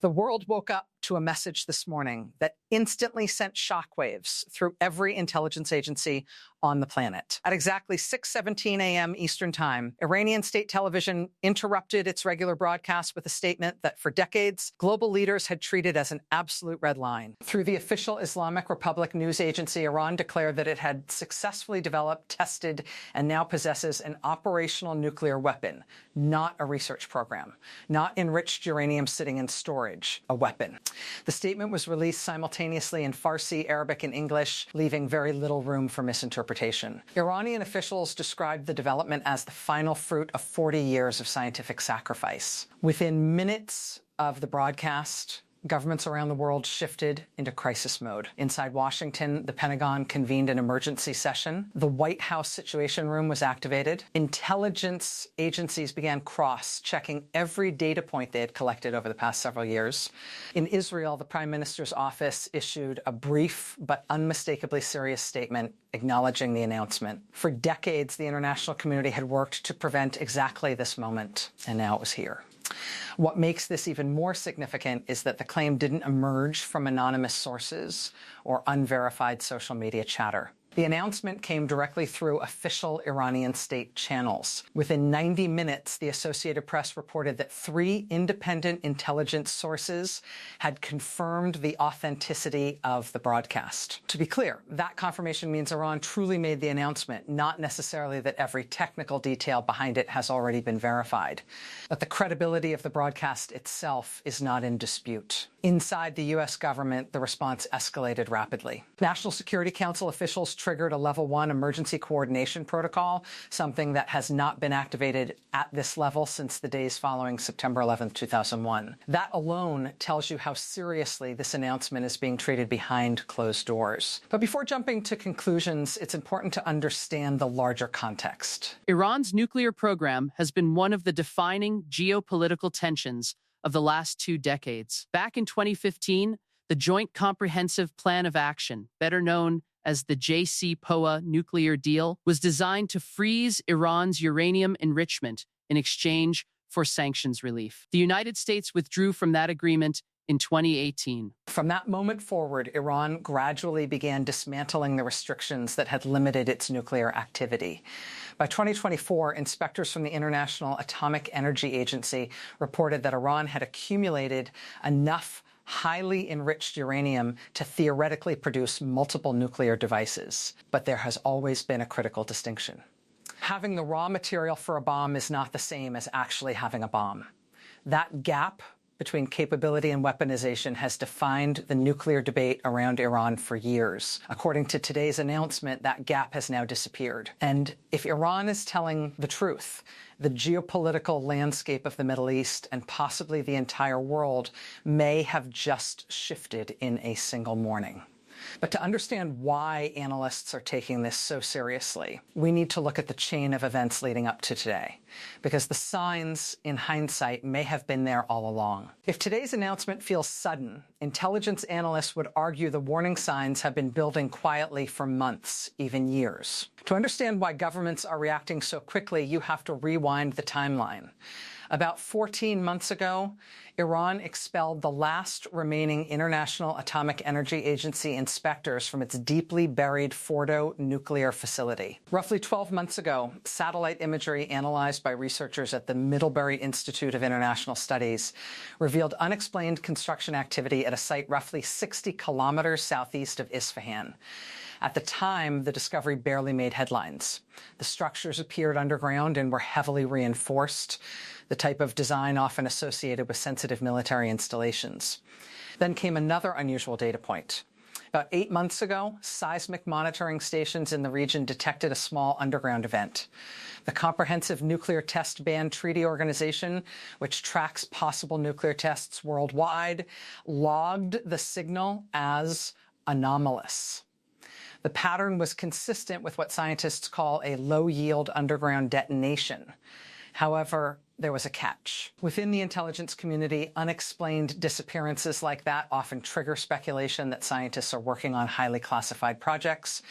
The world woke up to a message this morning that instantly sent shockwaves through every intelligence agency on the planet. At exactly 6:17 a.m. Eastern Time, Iranian state television interrupted its regular broadcast with a statement that for decades, global leaders had treated as an absolute red line. Through the official Islamic Republic news agency, Iran declared that it had successfully developed, tested, and now possesses an operational nuclear weapon, not a research program, not enriched uranium sitting in storage, a weapon. The statement was released simultaneously in Farsi, Arabic, and English, leaving very little room for misinterpretation. Iranian officials described the development as the final fruit of 40 years of scientific sacrifice. Within minutes of the broadcast, governments around the world shifted into crisis mode. Inside Washington, the Pentagon convened an emergency session. The White House Situation Room was activated. Intelligence agencies began cross-checking every data point they had collected over the past several years. In Israel, the Prime Minister's office issued a brief but unmistakably serious statement acknowledging the announcement. For decades, the international community had worked to prevent exactly this moment, and now it was here. What makes this even more significant is that the claim didn't emerge from anonymous sources or unverified social media chatter. The announcement came directly through official Iranian state channels. Within 90 minutes, the Associated Press reported that 3 independent intelligence sources had confirmed the authenticity of the broadcast. To be clear, that confirmation means Iran truly made the announcement, not necessarily that every technical detail behind it has already been verified. But the credibility of the broadcast itself is not in dispute. Inside the U.S. government, the response escalated rapidly. National Security Council officials triggered a Level 1 emergency coordination protocol, something that has not been activated at this level since the days following September 11, 2001. That alone tells you how seriously this announcement is being treated behind closed doors. But before jumping to conclusions, it's important to understand the larger context. Iran's nuclear program has been one of the defining geopolitical tensions of the last 2 decades. Back in 2015, the Joint Comprehensive Plan of Action, better known as the JCPOA nuclear deal, was designed to freeze Iran's uranium enrichment in exchange for sanctions relief. The United States withdrew from that agreement in 2018. From that moment forward, Iran gradually began dismantling the restrictions that had limited its nuclear activity. By 2024, inspectors from the International Atomic Energy Agency reported that Iran had accumulated enough highly enriched uranium to theoretically produce multiple nuclear devices. But there has always been a critical distinction. Having the raw material for a bomb is not the same as actually having a bomb. That gap between capability and weaponization has defined the nuclear debate around Iran for years. According to today's announcement, that gap has now disappeared. And if Iran is telling the truth, the geopolitical landscape of the Middle East and possibly the entire world may have just shifted in a single morning. But to understand why analysts are taking this so seriously, we need to look at the chain of events leading up to today, because the signs, in hindsight, may have been there all along. If today's announcement feels sudden, intelligence analysts would argue the warning signs have been building quietly for months, even years. To understand why governments are reacting so quickly, you have to rewind the timeline. About 14 months ago, Iran expelled the last remaining International Atomic Energy Agency inspectors from its deeply buried Fordo nuclear facility. Roughly 12 months ago, satellite imagery analyzed by researchers at the Middlebury Institute of International Studies revealed unexplained construction activity at a site roughly 60 kilometers southeast of Isfahan. At the time, the discovery barely made headlines. The structures appeared underground and were heavily reinforced, the type of design often associated with sensitive military installations. Then came another unusual data point. About 8 months ago, seismic monitoring stations in the region detected a small underground event. The Comprehensive Nuclear Test Ban Treaty Organization, which tracks possible nuclear tests worldwide, logged the signal as anomalous. The pattern was consistent with what scientists call a low-yield underground detonation. However, there was a catch. Within the intelligence community, unexplained disappearances like that often trigger speculation that scientists are working on highly classified projects.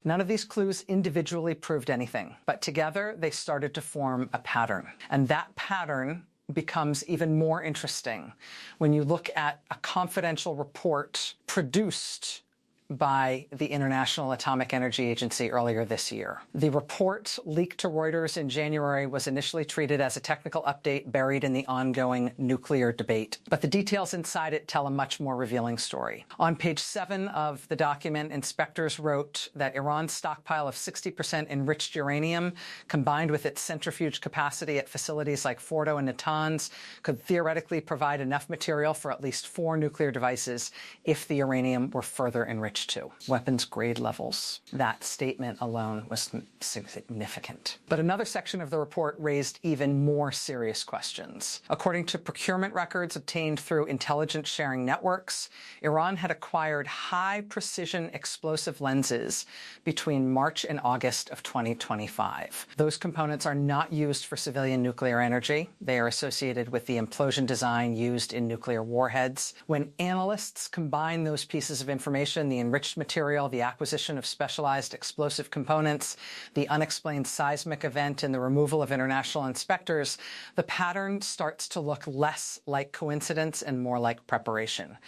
None of these clues individually proved anything, but together they started to form a pattern. And that pattern becomes even more interesting when you look at a confidential report produced by the International Atomic Energy Agency earlier this year. The report, leaked to Reuters in January, was initially treated as a technical update buried in the ongoing nuclear debate. But the details inside it tell a much more revealing story. On page 7 of the document, inspectors wrote that Iran's stockpile of 60% enriched uranium, combined with its centrifuge capacity at facilities like Fordo and Natanz, could theoretically provide enough material for at least 4 nuclear devices if the uranium were further enriched to weapons grade levels. That statement alone was significant. But another section of the report raised even more serious questions. According to procurement records obtained through intelligence sharing networks, Iran had acquired high-precision explosive lenses between March and August of 2025. Those components are not used for civilian nuclear energy. They are associated with the implosion design used in nuclear warheads. When analysts combine those pieces of information, the enriched material, the acquisition of specialized explosive components, the unexplained seismic event, and the removal of international inspectors, the pattern starts to look less like coincidence and more like preparation.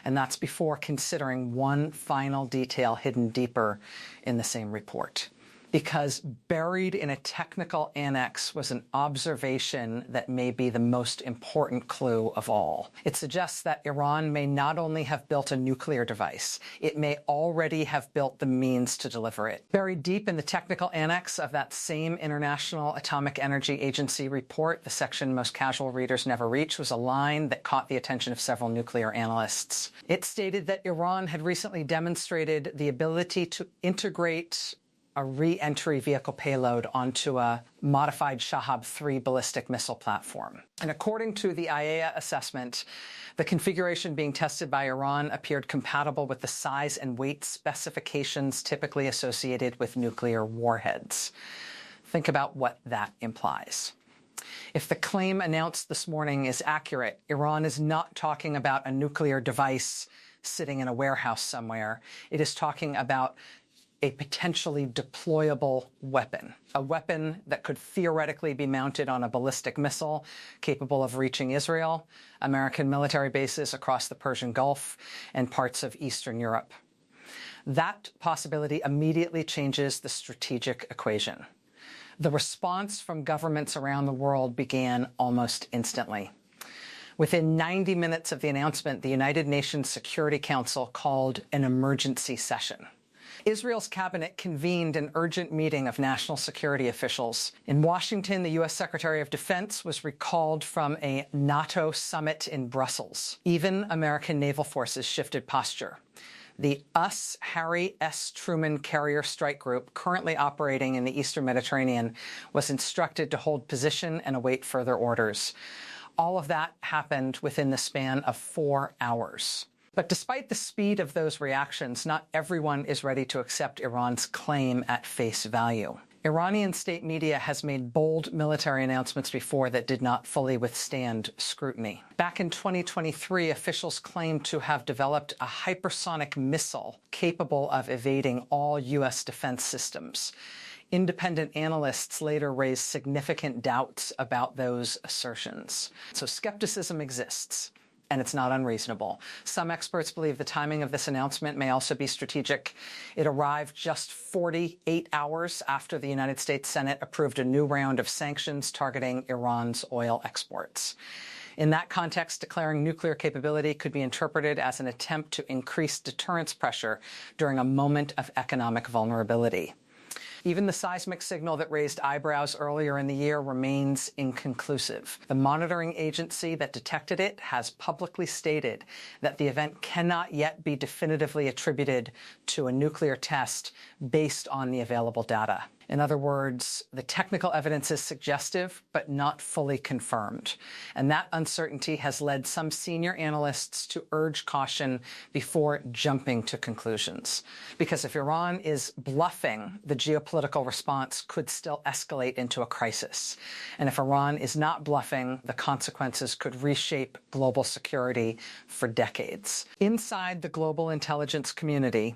And that's before considering one final detail hidden deeper in the same report. Because buried in a technical annex was an observation that may be the most important clue of all. It suggests that Iran may not only have built a nuclear device, it may already have built the means to deliver it. Buried deep in the technical annex of that same International Atomic Energy Agency report, the section most casual readers never reach, was a line that caught the attention of several nuclear analysts. It stated that Iran had recently demonstrated the ability to integrate a re-entry vehicle payload onto a modified Shahab-3 ballistic missile platform. And according to the IAEA assessment, the configuration being tested by Iran appeared compatible with the size and weight specifications typically associated with nuclear warheads. Think about what that implies. If the claim announced this morning is accurate, Iran is not talking about a nuclear device sitting in a warehouse somewhere. It is talking about a potentially deployable weapon, a weapon that could theoretically be mounted on a ballistic missile capable of reaching Israel, American military bases across the Persian Gulf, and parts of Eastern Europe. That possibility immediately changes the strategic equation. The response from governments around the world began almost instantly. Within 90 minutes of the announcement, the United Nations Security Council called an emergency session. Israel's cabinet convened an urgent meeting of national security officials. In Washington, the U.S. Secretary of Defense was recalled from a NATO summit in Brussels. Even American naval forces shifted posture. The Harry S. Truman Carrier Strike Group, currently operating in the Eastern Mediterranean, was instructed to hold position and await further orders. All of that happened within the span of 4 hours. But despite the speed of those reactions, not everyone is ready to accept Iran's claim at face value. Iranian state media has made bold military announcements before that did not fully withstand scrutiny. Back in 2023, officials claimed to have developed a hypersonic missile capable of evading all U.S. defense systems. Independent analysts later raised significant doubts about those assertions. So skepticism exists. And it's not unreasonable. Some experts believe the timing of this announcement may also be strategic. It arrived just 48 hours after the United States Senate approved a new round of sanctions targeting Iran's oil exports. In that context, declaring nuclear capability could be interpreted as an attempt to increase deterrence pressure during a moment of economic vulnerability. Even the seismic signal that raised eyebrows earlier in the year remains inconclusive. The monitoring agency that detected it has publicly stated that the event cannot yet be definitively attributed to a nuclear test based on the available data. In other words, the technical evidence is suggestive, but not fully confirmed. And that uncertainty has led some senior analysts to urge caution before jumping to conclusions. Because if Iran is bluffing, the geopolitical response could still escalate into a crisis. And if Iran is not bluffing, the consequences could reshape global security for decades. Inside the global intelligence community,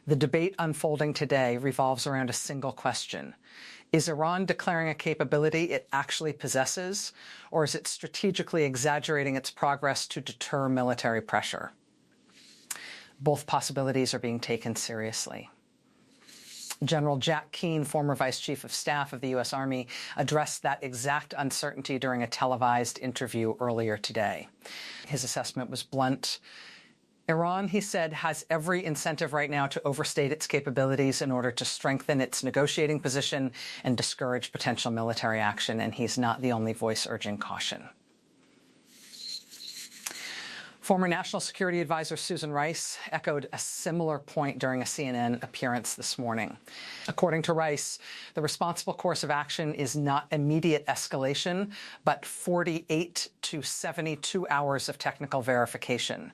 the debate unfolding today revolves around a single question. Is Iran declaring a capability it actually possesses, or is it strategically exaggerating its progress to deter military pressure? Both possibilities are being taken seriously. General Jack Keane, former Vice Chief of Staff of the U.S. Army, addressed that exact uncertainty during a televised interview earlier today. His assessment was blunt. Iran, he said, has every incentive right now to overstate its capabilities in order to strengthen its negotiating position and discourage potential military action, and he's not the only voice urging caution. Former National Security Advisor Susan Rice echoed a similar point during a CNN appearance this morning. According to Rice, the responsible course of action is not immediate escalation, but 48 to 72 hours of technical verification.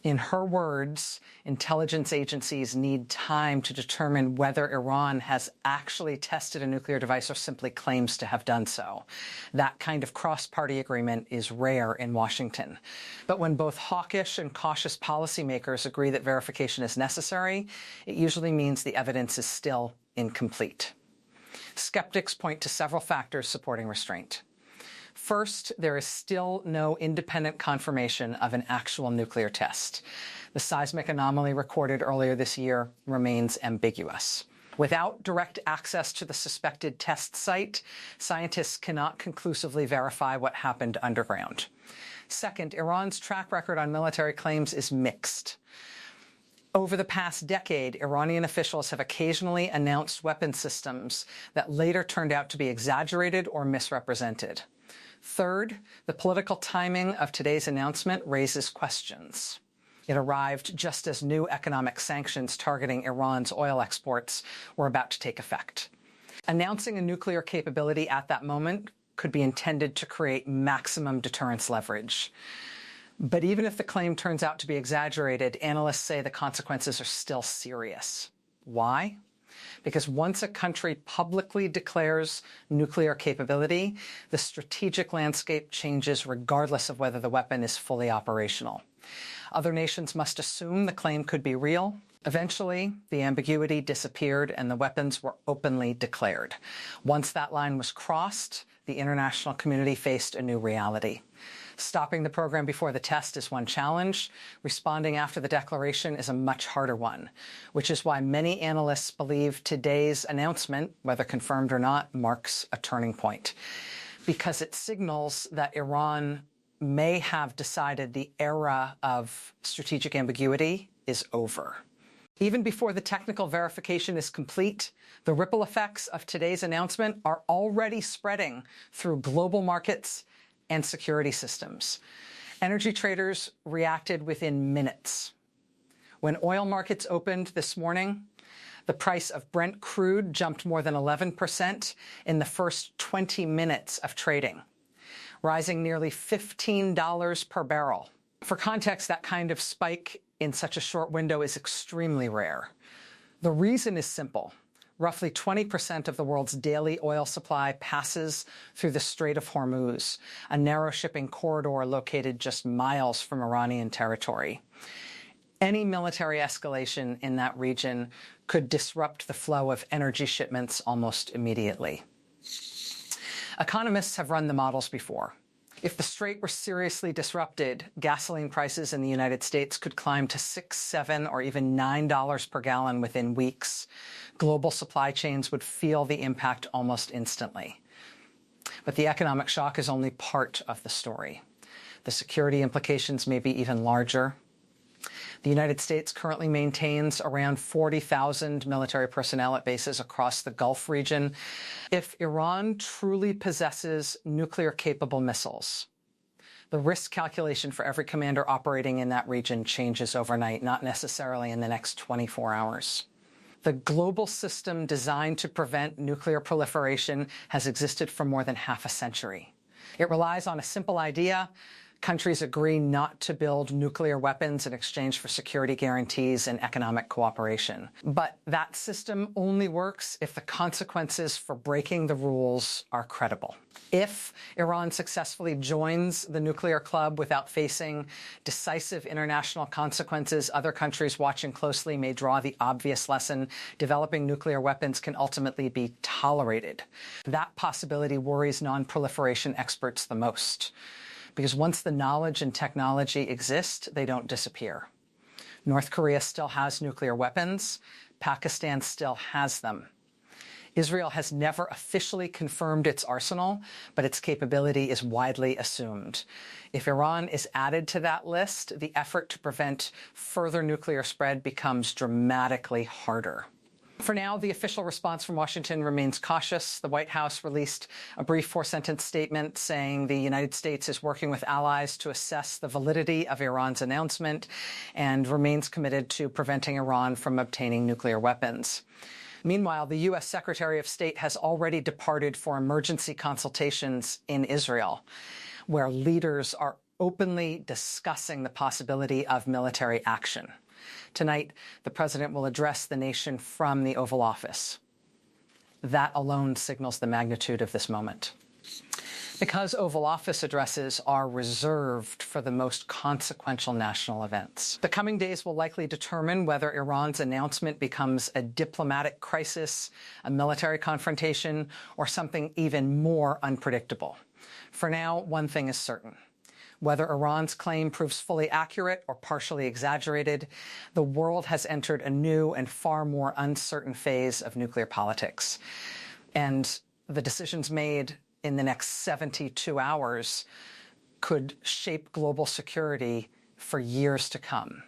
In her words, intelligence agencies need time to determine whether Iran has actually tested a nuclear device or simply claims to have done so. That kind of cross-party agreement is rare in Washington. But when both hawkish and cautious policymakers agree that verification is necessary, it usually means the evidence is still incomplete. Skeptics point to several factors supporting restraint. First, there is still no independent confirmation of an actual nuclear test. The seismic anomaly recorded earlier this year remains ambiguous. Without direct access to the suspected test site, scientists cannot conclusively verify what happened underground. Second, Iran's track record on military claims is mixed. Over the past decade, Iranian officials have occasionally announced weapon systems that later turned out to be exaggerated or misrepresented. Third, the political timing of today's announcement raises questions. It arrived just as new economic sanctions targeting Iran's oil exports were about to take effect. Announcing a nuclear capability at that moment could be intended to create maximum deterrence leverage. But even if the claim turns out to be exaggerated, analysts say the consequences are still serious. Why? Because once a country publicly declares nuclear capability, the strategic landscape changes regardless of whether the weapon is fully operational. Other nations must assume the claim could be real. Eventually, the ambiguity disappeared and the weapons were openly declared. Once that line was crossed, the international community faced a new reality. Stopping the program before the test is one challenge. Responding after the declaration is a much harder one, which is why many analysts believe today's announcement, whether confirmed or not, marks a turning point, because it signals that Iran may have decided the era of strategic ambiguity is over. Even before the technical verification is complete, the ripple effects of today's announcement are already spreading through global markets and security systems. Energy traders reacted within minutes. When oil markets opened this morning, the price of Brent crude jumped more than 11% in the first 20 minutes of trading, rising nearly $15 per barrel. For context, that kind of spike in such a short window is extremely rare. The reason is simple. Roughly 20% of the world's daily oil supply passes through the Strait of Hormuz, a narrow shipping corridor located just miles from Iranian territory. Any military escalation in that region could disrupt the flow of energy shipments almost immediately. Economists have run the models before. If the strait were seriously disrupted, gasoline prices in the United States could climb to $6, $7, or even $9 per gallon within weeks. Global supply chains would feel the impact almost instantly. But the economic shock is only part of the story. The security implications may be even larger. The United States currently maintains around 40,000 military personnel at bases across the Gulf region. If Iran truly possesses nuclear-capable missiles, the risk calculation for every commander operating in that region changes overnight, not necessarily in the next 24 hours. The global system designed to prevent nuclear proliferation has existed for more than half a century. It relies on a simple idea: Countries agree not to build nuclear weapons in exchange for security guarantees and economic cooperation. But that system only works if the consequences for breaking the rules are credible. If Iran successfully joins the nuclear club without facing decisive international consequences, other countries watching closely may draw the obvious lesson: developing nuclear weapons can ultimately be tolerated. That possibility worries non-proliferation experts the most, because once the knowledge and technology exist, they don't disappear. North Korea still has nuclear weapons. Pakistan still has them. Israel has never officially confirmed its arsenal, but its capability is widely assumed. If Iran is added to that list, the effort to prevent further nuclear spread becomes dramatically harder. For now, the official response from Washington remains cautious. The White House released a brief 4-sentence statement saying the United States is working with allies to assess the validity of Iran's announcement and remains committed to preventing Iran from obtaining nuclear weapons. Meanwhile, the U.S. Secretary of State has already departed for emergency consultations in Israel, where leaders are openly discussing the possibility of military action. Tonight, the president will address the nation from the Oval Office. That alone signals the magnitude of this moment. Because Oval Office addresses are reserved for the most consequential national events, the coming days will likely determine whether Iran's announcement becomes a diplomatic crisis, a military confrontation, or something even more unpredictable. For now, one thing is certain. Whether Iran's claim proves fully accurate or partially exaggerated, the world has entered a new and far more uncertain phase of nuclear politics. And the decisions made in the next 72 hours could shape global security for years to come.